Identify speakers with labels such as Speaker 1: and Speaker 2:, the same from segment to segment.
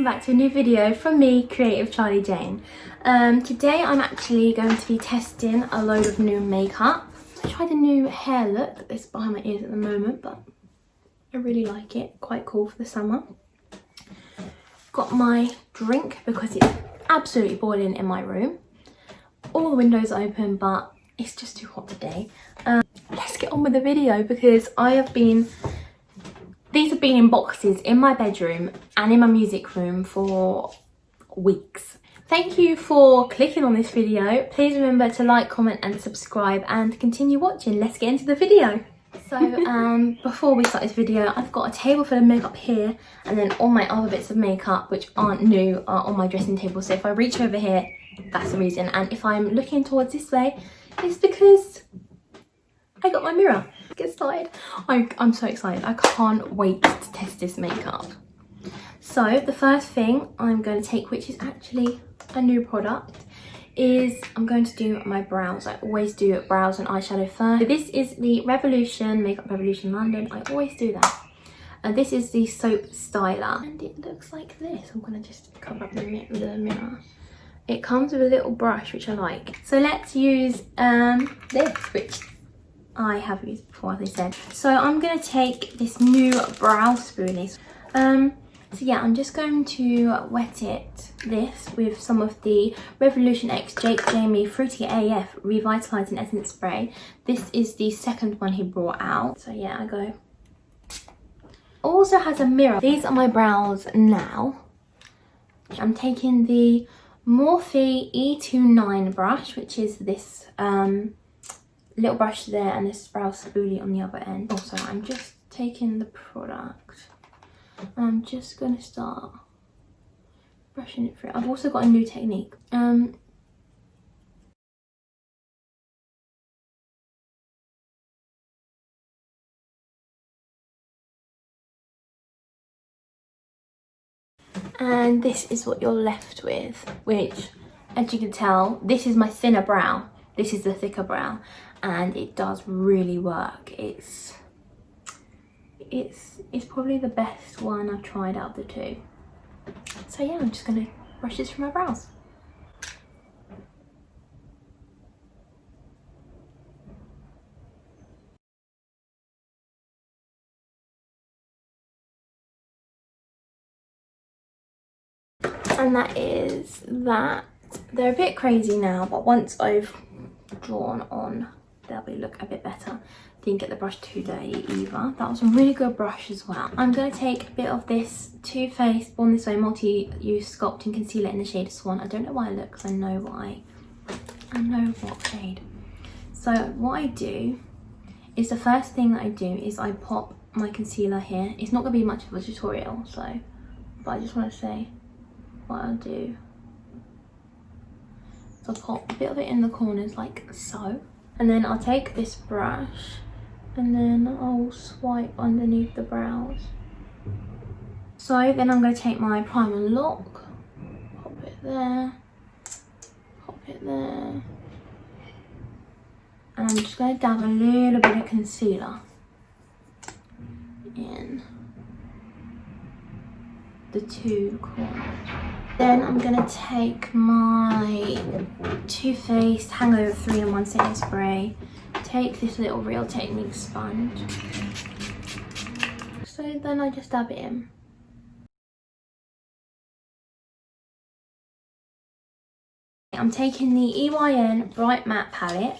Speaker 1: welcome back to a new video from me, Creative Charlie Jane. Today I'm actually going to be testing a load of new makeup. I tried a new hair look that's behind my ears at the moment, but I really like it, quite cool for the summer. Got my drink because it's absolutely boiling in my room. All the windows are open, but it's just too hot today. Let's get on with the video because these have been in boxes in my bedroom and in my music room for weeks. Thank you for clicking on this video. Please remember to like, comment and subscribe and continue watching. Let's get into the video. So before we start this video, I've got a table full of makeup here, and then all my other bits of makeup which aren't new are on my dressing table. So if I reach over here, that's the reason. And if I'm looking towards this way, it's because I got my mirror. Get started. I'm so excited. I can't wait to test this makeup. So the first thing I'm going to take, which is actually a new product, is I'm going to do my brows. I always do brows and eyeshadow first. So this is the Revolution Makeup Revolution London. I always do that. And this is the soap styler, and it looks like this. I'm going to just cover up the mirror. It comes with a little brush, which I like. So let's use this, which I have used before, as I said. So I'm going to take this new brow spoolie. So yeah, I'm just going to wet this with some of the Revolution X Jake Jamie Fruity AF Revitalizing Essence Spray. This is the second one he brought out. So yeah, I go. Also has a mirror. These are my brows now. I'm taking the Morphe E29 brush, which is this little brush there, and this brow spoolie on the other end. Also, I'm just taking the product and I'm just going to start brushing it through. I've also got a new technique. And this is what you're left with, which, as you can tell, this is my thinner brow. This is the thicker brow, and it does really work. It's probably the best one I've tried out of the two. So yeah, I'm just gonna brush this through my brows. And that is that. They're a bit crazy now, but once I've drawn on, they'll look a bit better. Didn't get the brush too dirty either. That was a really good brush as well. I'm going to take a bit of this Toofaced Born This Way multi-use sculpting concealer in the shade Swan. I don't know why I look, because I know what shade. So what I do is, the first thing that I do is I pop my concealer here. It's not going to be much of a tutorial, so, but I just want to say what I'll do. So I'll pop a bit of it in the corners like so. And then I'll take this brush and then I'll swipe underneath the brows. So then I'm going to take my primer lock, pop it there, and I'm just going to dab a little bit of concealer in the two corners. Then I'm going to take my Toofaced Hangover 3-in-1 setting spray, take this little Real Technique sponge. So then I just dab it in. I'm taking the EYN Bright Matte palette.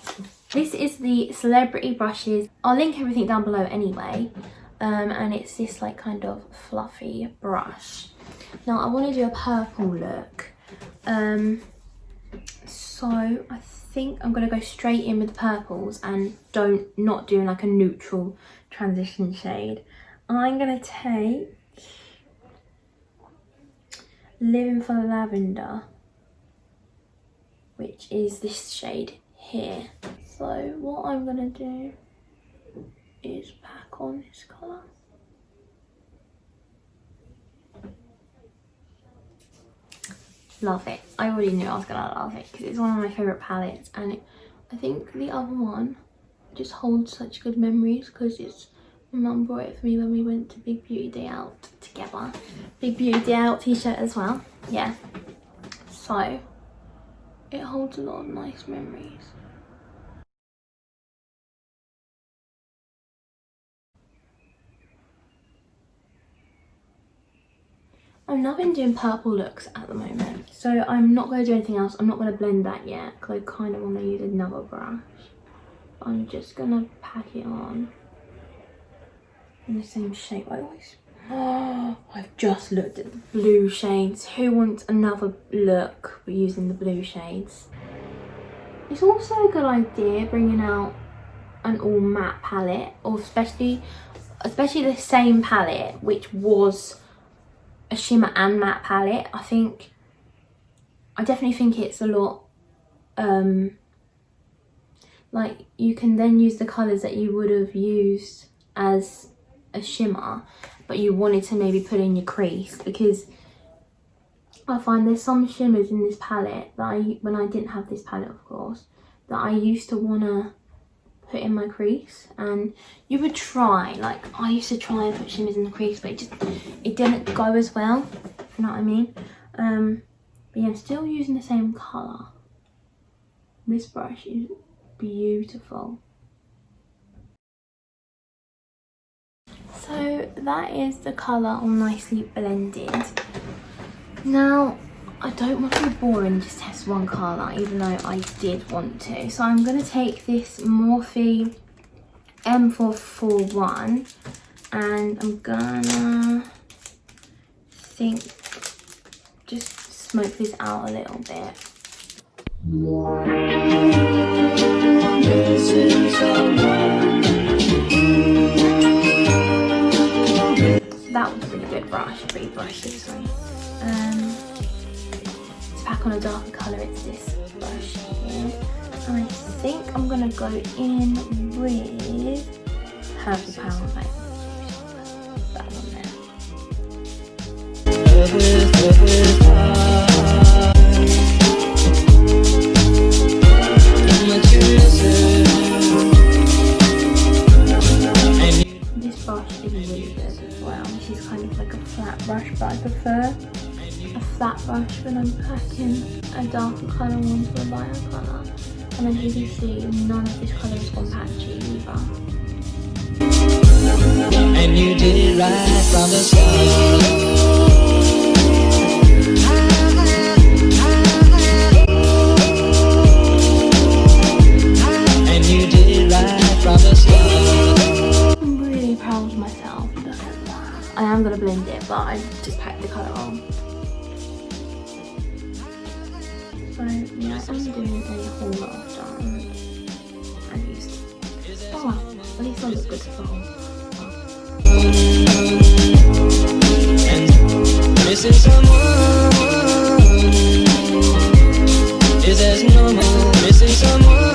Speaker 1: This is the Celebrity Brushes. I'll link everything down below anyway. And it's this like kind of fluffy brush. Now I want to do a purple look, so I think I'm going to go straight in with the purples and not doing like a neutral transition shade. I'm going to take Living for the Lavender, which is this shade here. So what I'm going to do is pack on this colour. Love it. I already knew I was gonna love it because it's one of my favourite palettes, and I think the other one just holds such good memories because my mum brought it for me when we went to Big Beauty Day out together. Big Beauty Out t-shirt as well. Yeah. So, it holds a lot of nice memories. I've not been doing purple looks at the moment, so I'm not going to do anything else. I'm not going to blend that yet because I kind of want to use another brush. I'm just going to pack it on in the same shape. I've just looked at the blue shades. Who wants another look using the blue shades? It's also a good idea bringing out an all matte palette, or especially the same palette, which was a shimmer and matte palette. I definitely think it's a lot, like you can then use the colours that you would have used as a shimmer, but you wanted to maybe put in your crease, because I find there's some shimmers in this palette that when I didn't have this palette, of course, that I used to want to put in my crease, and you would try, like I used to try and put shimmers in the crease, but it didn't go as well, if you know what I mean. But yeah, I'm still using the same colour. This brush is beautiful. So that is the colour all nicely blended. Now I don't want to be boring and just test one colour, even though I did want to. So I'm going to take this Morphe M441 and I'm gonna just smoke this out a little bit. That was a really good brush, pretty brushy, sorry. To pack on a darker colour, it's this brush here. And I think I'm gonna go in with Purple Power Bank. That one there. This brush is really good as well. This is kind of like a flat brush, but I prefer a flat brush when I'm packing a darker colour onto a lighter colour. And as you can see, none of this colour has gone patchy either. And you did it right from the start. I am going to blend it, but I just packed the colour on. So yeah, I'm doing a whole lot of done. I used. Oh well, at least I look good for the whole. Missing someone is as normal. Missing someone.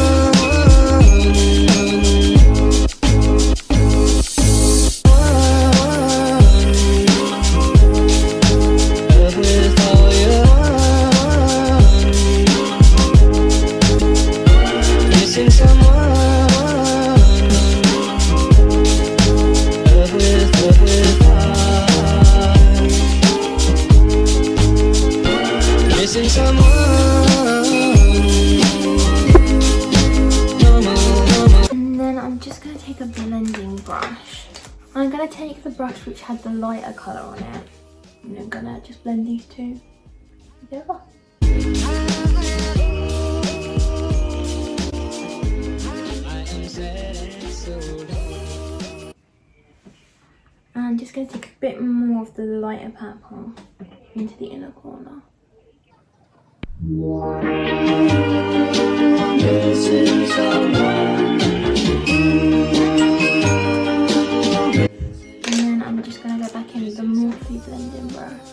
Speaker 1: And then I'm just going to take a blending brush. I'm going to take the brush which had the lighter colour on it, and I'm going to just blend these two together. And I'm just going to take a bit more of the lighter purple into the inner corner. And then I'm just going to go back in with the Morphe blending brush.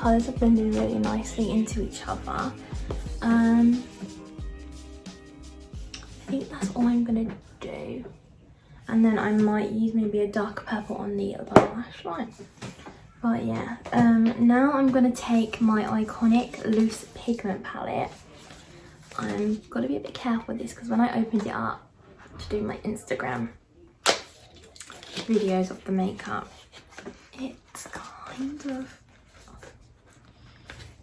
Speaker 1: colours are blending really nicely into each other. I think that's all I'm gonna do. And then I might use maybe a darker purple on the lash line. But yeah, now I'm gonna take my iconic loose pigment palette. I'm gotta be a bit careful with this because when I opened it up to do my Instagram videos of the makeup, it's kind of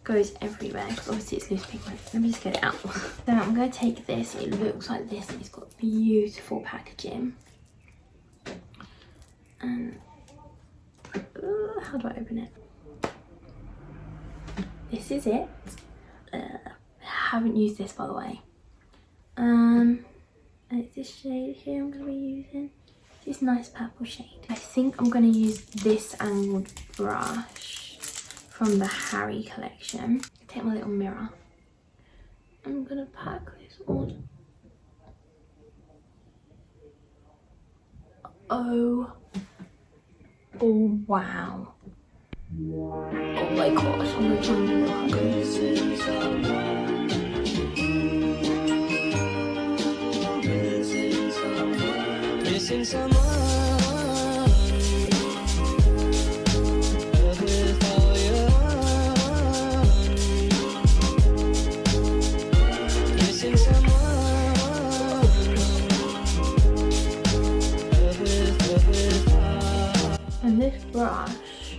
Speaker 1: goes everywhere because obviously it's loose pigment. Let me just get it out. So I'm gonna take this. It looks like this and it's got beautiful packaging. And how do I open it? This is it. I haven't used this, by the way. And it's this shade here I'm going to be using. This nice purple shade. I think I'm going to use this angled brush from the Harry collection. Take my little mirror. I'm going to pack this on. Oh wow. Oh my gosh, I'm gonna try and do and this brush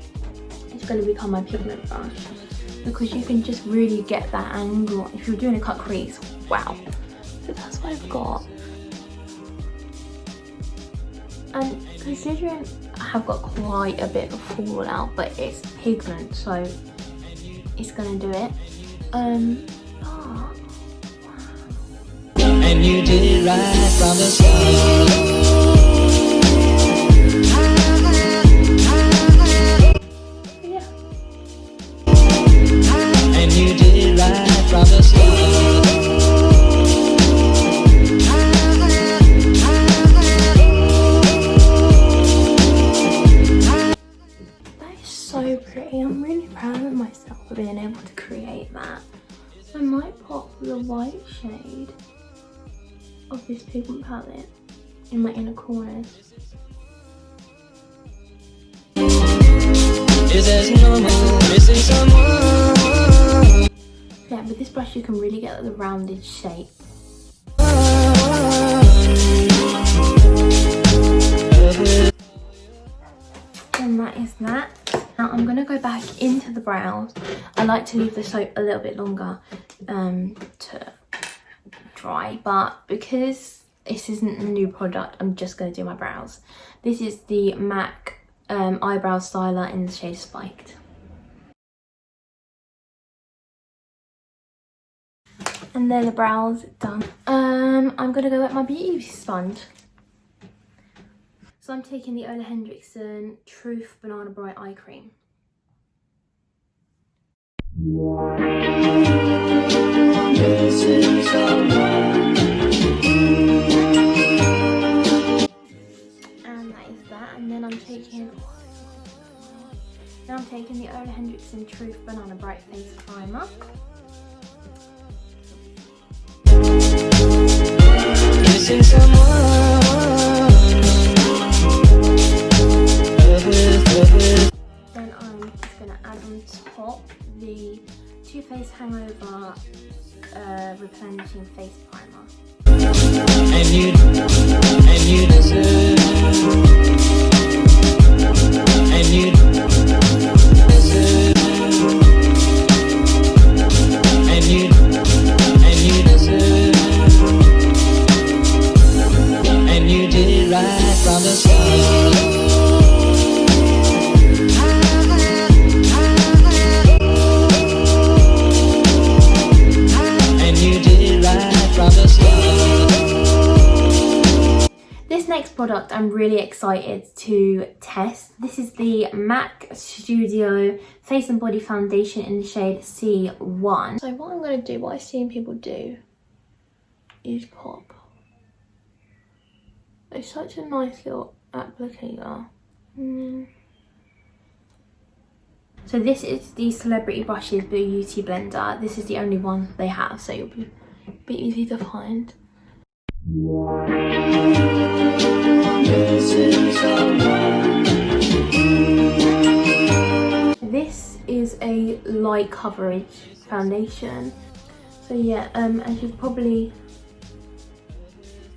Speaker 1: is going to become my pigment brush because you can just really get that angle if you're doing a cut crease. Wow. So that's what I've got. And considering I have got quite a bit of fallout, but it's pigment, so it's going to do it. Wow. And you did it right from the start. So pretty. I'm really proud of myself for being able to create that. I might pop the white shade of this pigment palette in my inner corners. Yeah, with this brush you can really get the rounded shape. And that is that. Now I'm going to go back into the brows. I like to leave the soap a little bit longer to dry, but because this isn't a new product, I'm just going to do my brows. This is the MAC eyebrow styler in the shade Spiked. And there the brows done. I'm going to go with my beauty sponge. So I'm taking the Ole Henriksen Truth Banana Bright Eye Cream. And that is that. And then I'm taking the Ole Henriksen Truth Banana Bright Face Primer. Missing someone. Then I'm just going to add on top the Toofaced Hangover Replenishing Face Primer. And you deserve. And you deserve. And you deserve. And you did it right from the start. This next product I'm really excited to test. This is the MAC Studio Face and Body Foundation in the shade C1. So what I'm going to do, what I've seen people do, is pop. It's such a nice little applicator. So So this is the Celebrity Brushes Beauty Blender. This is the only one they have, so it'll be easy to find. This is a light coverage foundation. So yeah, as you probably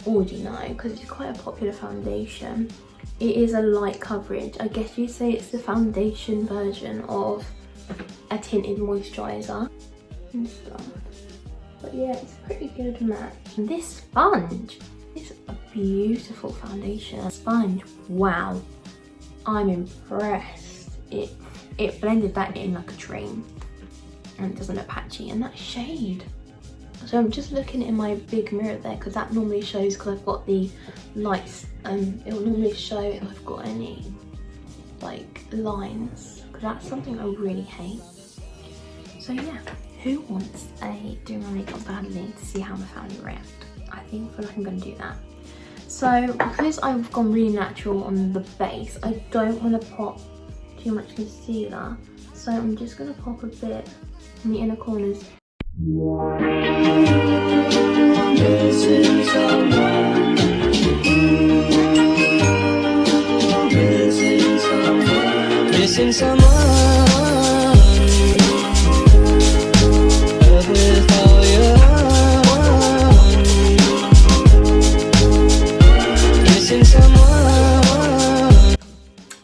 Speaker 1: already know, because it's quite a popular foundation, it is a light coverage. I guess you'd say it's the foundation version of a tinted moisturiser and stuff. But yeah, it's a pretty good match. And this sponge is a beautiful foundation. Sponge, wow, I'm impressed. It blended that in like a dream, and it doesn't look patchy. And that shade, so I'm just looking in my big mirror there, because that normally shows, because I've got the lights, it will normally show if I've got any like lines, because that's something I really hate. So yeah, who wants a doing my makeup badly to see how my family react? I feel like I'm gonna do that. So because I've gone really natural on the base, I don't want to pop too much concealer, so I'm just gonna pop a bit in the inner corners. Missing someone.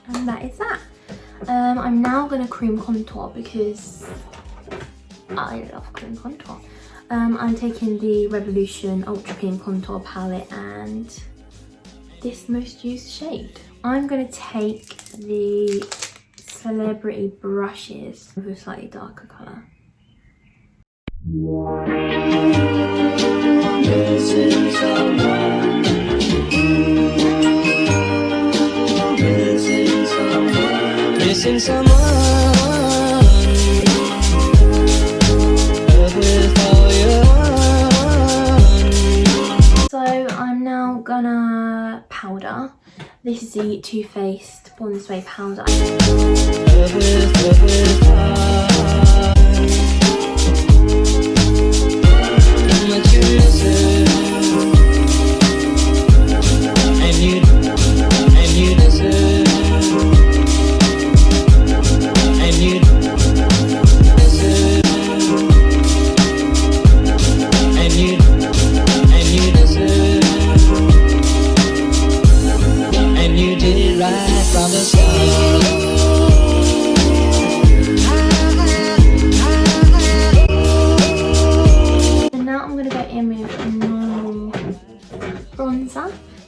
Speaker 1: And that is that. I'm now gonna cream contour because I love cream contour. I'm taking the Revolution Ultra Cream Contour Palette and this most used shade. I'm gonna take the Celebrity Brushes with a slightly darker colour. Missing someone. So I'm now gonna powder. This is the Toofaced Born This Way powder.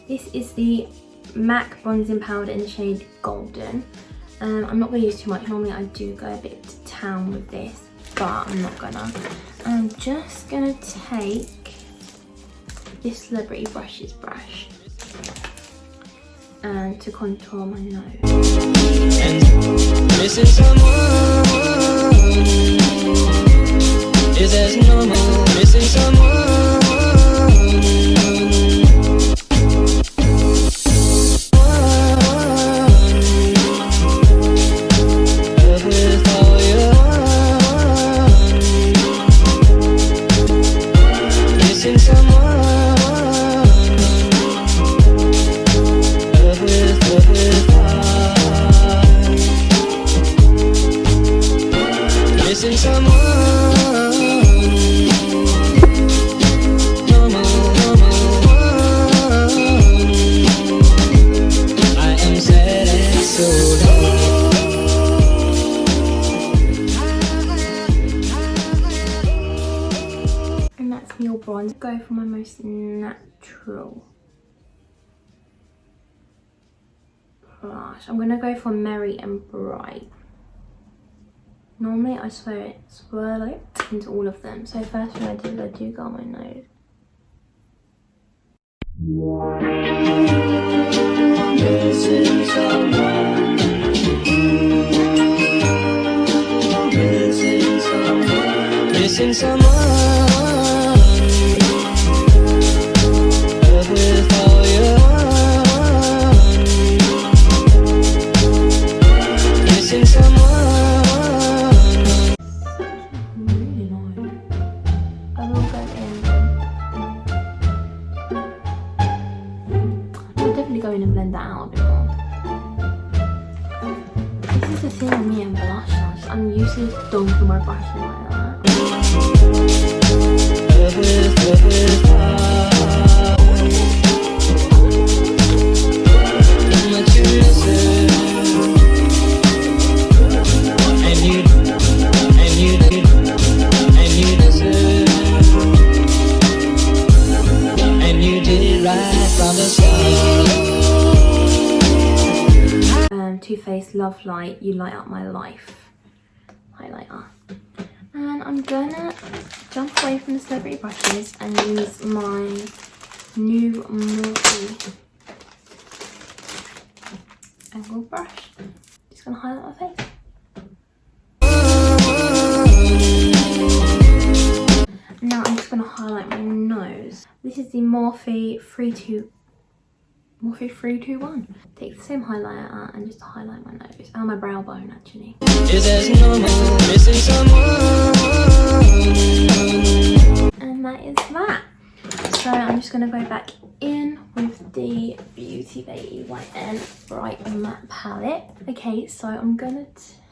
Speaker 1: This is the MAC bronzing powder in the shade Golden. I'm not going to use too much. Normally I do go a bit to town with this, but I'm not gonna. I'm just gonna take this Celebrity Brushes brush and to contour my nose. Missing someone. Is as normal. Missing someone. Bronze. Go for my most natural blush. I'm gonna go for Merry and Bright. Normally I swirl it into all of them. So first thing I do is I do go on my nose. Missing someone. Missing someone. the thing with me and blush. I'm usually dunking my brush in like that. Toofaced Love Light, You Light Up My Life highlighter. And I'm gonna jump away from the celebrity brushes and use my new Morphe angle brush. Just gonna highlight my face. Now I'm just gonna highlight my nose. This is the Morphe 321. Take the same highlighter and just highlight my nose and my brow bone actually. And that is that. So I'm just gonna go back in with the Beauty Bay EYN Bright Matte Palette. Okay, so I'm gonna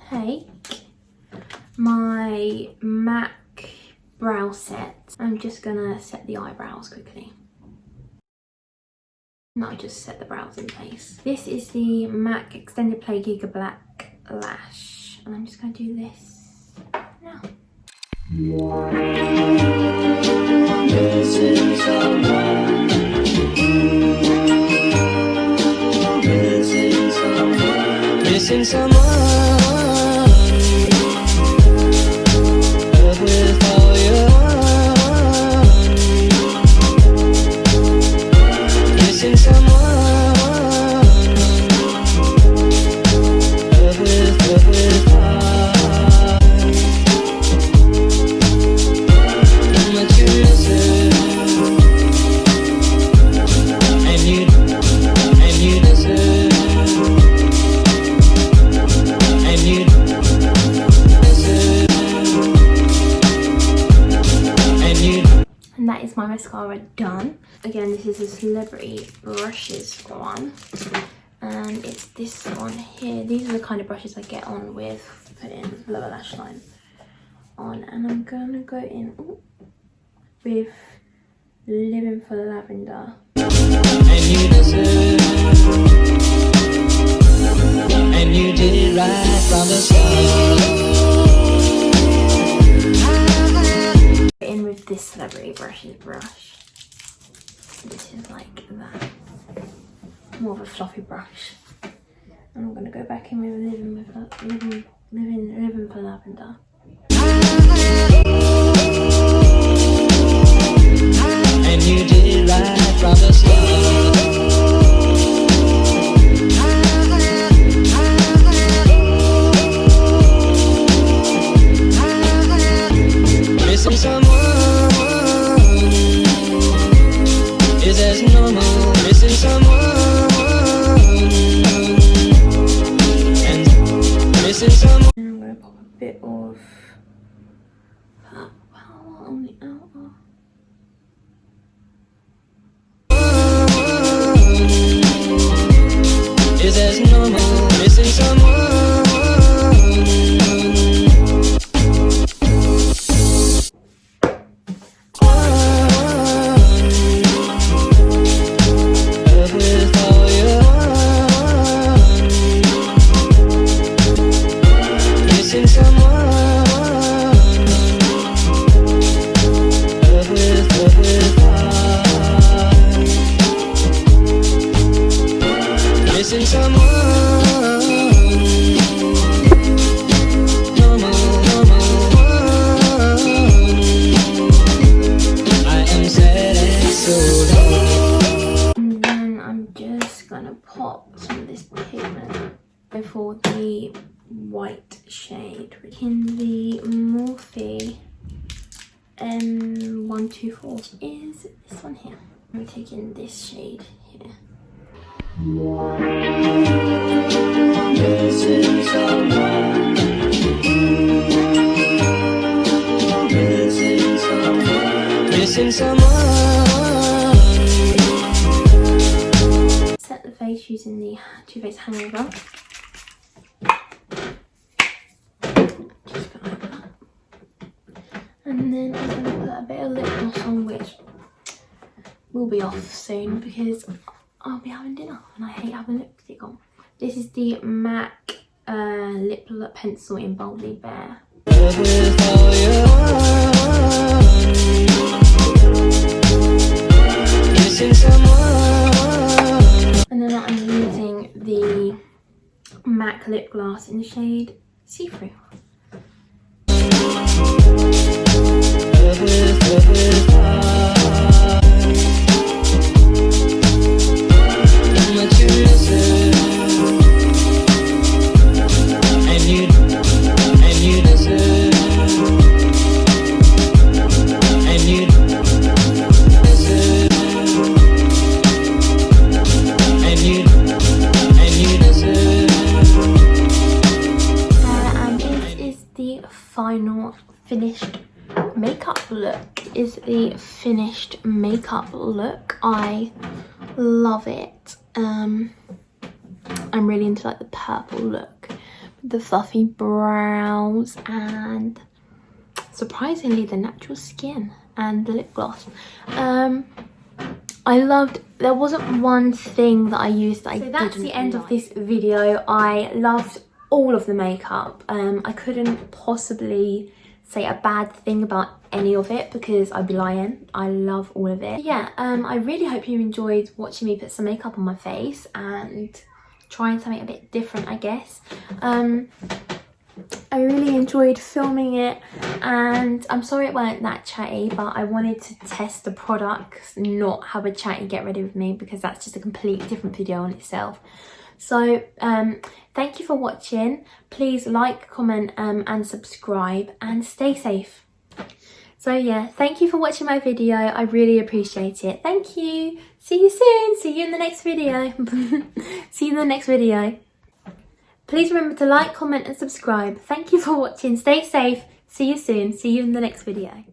Speaker 1: take my MAC brow set. I'm just gonna set the eyebrows quickly. No, just set the brows in place. This is the MAC Extended Play Gigablack Lash. And I'm just going to do this now. Missing someone. And that is my mascara done. Again, this is a Celebrity Brushes one. And it's this one here. These are the kind of brushes I get on with putting lower lash line on. And I'm going to go in with Living for Lavender. And you did it right from the start. In with this Celebrity Brushes brush. This is like that. More of a fluffy brush. And I'm gonna go back in with Living for Lavender. And you did it right from the start. Missing someone. Is as normal. Missing someone. And missing someone. And I'm gonna pop a bit of power on the outer. Is as normal. Missing someone. For the white shade in the Morphe M124 is this one here. I'm taking this shade here. Missing someone. Missing someone. Set the face using the Toofaced Hangover. then I'm going to put a bit of lip gloss on, which will be off soon because I'll be having dinner and I hate having lipstick on. This is the MAC lip pencil in Boldly Bare. And then I'm using the MAC lip gloss in the shade See Through. Final finished makeup look is the finished makeup look. I love it. I'm really into like the purple look, the fluffy brows, and surprisingly the natural skin and the lip gloss. I loved, there wasn't one thing that I used that I didn't like. So that's the end of this video. I loved all of the makeup. I couldn't possibly say a bad thing about any of it because I'd be lying. I love all of it. Yeah, I really hope you enjoyed watching me put some makeup on my face and trying something a bit different, I guess. I really enjoyed filming it, and I'm sorry it weren't that chatty, but I wanted to test the products, not have a chatty get ready with me, because that's just a completely different video on itself. So thank you for watching. Please like, comment and subscribe, and stay safe. So yeah, thank you for watching my video. I really appreciate it. Thank you. See you soon. See you in the next video. See you in the next video. Please remember to like, comment and subscribe. Thank you for watching. Stay safe. See you soon. See you in the next video.